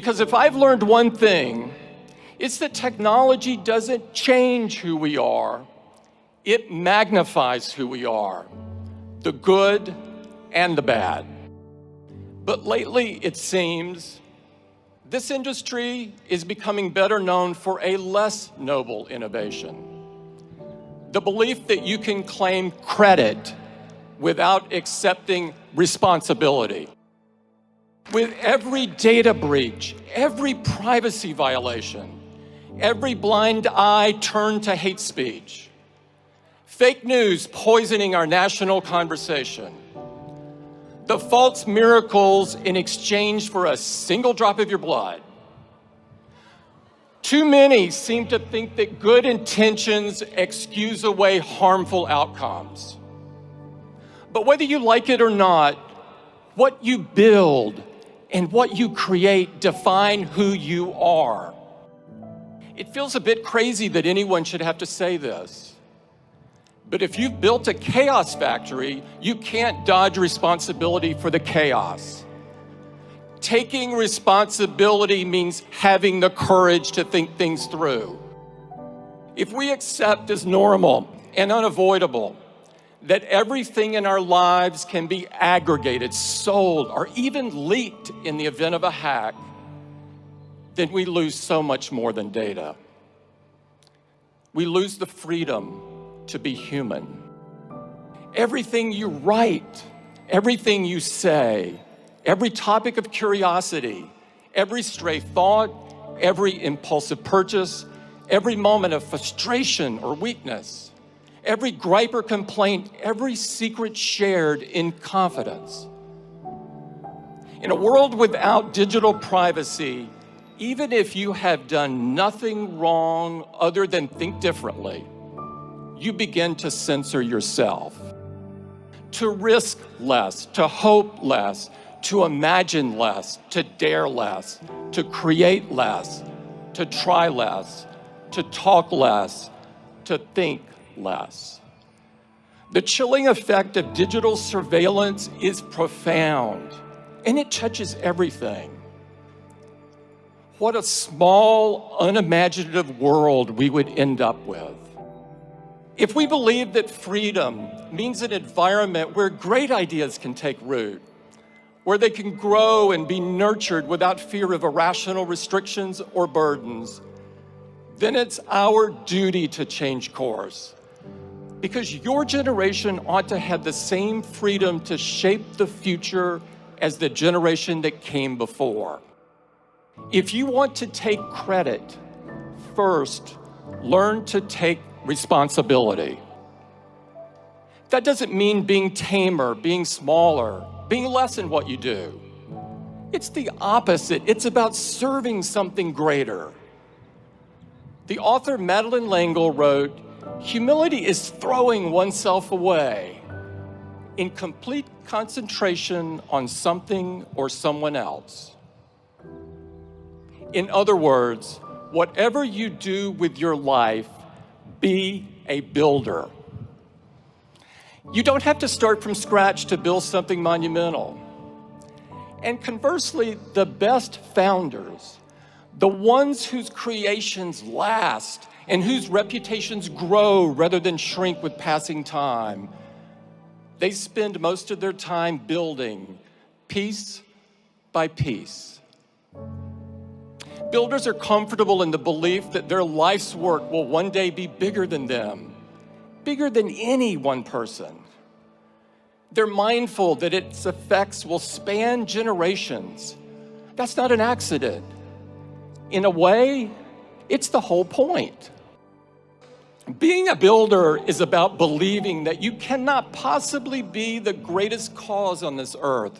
Because if I've learned one thing, it's that technology doesn't change who we are, it magnifies who we are, the good and the bad. But lately, it seems, this industry is becoming better known for a less noble innovation. The belief that you can claim credit without accepting responsibility. With every data breach, every privacy violation, every blind eye turned to hate speech, fake news poisoning our national conversation, the false miracles in exchange for a single drop of your blood. Too many seem to think that good intentions excuse away harmful outcomes. But whether you like it or not, what you build and what you create define who you are. It feels a bit crazy that anyone should have to say this. But if you've built a chaos factory, you can't dodge responsibility for the chaos. Taking responsibility means having the courage to think things through. If we accept as normal and unavoidable that everything in our lives can be aggregated, sold, or even leaked in the event of a hack, then we lose so much more than data. We lose the freedom to be human. Everything you write, everything you say, every topic of curiosity, every stray thought, every impulsive purchase, every moment of frustration or weakness, every gripe or complaint, every secret shared in confidence. In a world without digital privacy, even if you have done nothing wrong other than think differently, you begin to censor yourself, to risk less, to hope less, to imagine less, to dare less, to create less, to try less, to talk less, to think less. The chilling effect of digital surveillance is profound, and it touches everything. What a small, unimaginative world we would end up with. If we believe that freedom means an environment where great ideas can take root, where they can grow and be nurtured without fear of irrational restrictions or burdens, then it's our duty to change course. Because your generation ought to have the same freedom to shape the future as the generation that came before. If you want to take credit, first, learn to take responsibility. That doesn't mean being tamer, being smaller, being less in what you do. It's the opposite. It's about serving something greater. The author Madeleine L'Engle wrote, "Humility is throwing oneself away in complete concentration on something or someone else." In other words, whatever you do with your life, be a builder. You don't have to start from scratch to build something monumental. And conversely, the best founders, the ones whose creations last and whose reputations grow rather than shrink with passing time, they spend most of their time building piece by piece. Builders are comfortable in the belief that their life's work will one day be bigger than them, bigger than any one person. They're mindful that its effects will span generations. That's not an accident. In a way, it's the whole point. Being a builder is about believing that you cannot possibly be the greatest cause on this earth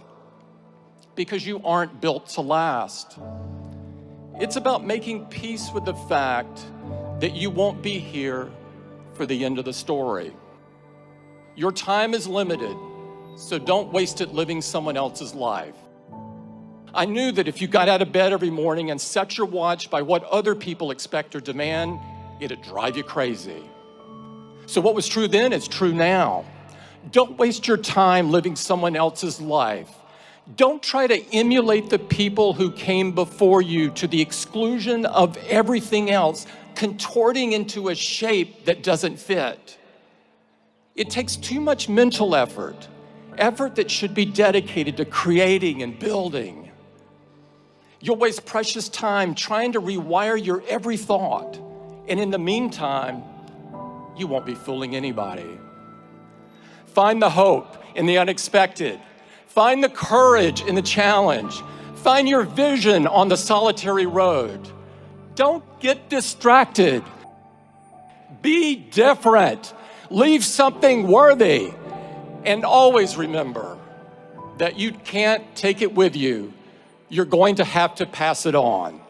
because you aren't built to last. It's about making peace with the fact that you won't be here for the end of the story. Your time is limited, so don't waste it living someone else's life. I knew that if you got out of bed every morning and set your watch by what other people expect or demand, it'd drive you crazy. So what was true then is true now. Don't waste your time living someone else's life. Don't try to emulate the people who came before you to the exclusion of everything else, contorting into a shape that doesn't fit. It takes too much mental effort that should be dedicated to creating and building. You'll waste precious time trying to rewire your every thought, and in the meantime, you won't be fooling anybody. Find the hope in the unexpected. Find the courage in the challenge. Find your vision on the solitary road. Don't get distracted. Be different. Leave something worthy. And always remember that you can't take it with you. You're going to have to pass it on.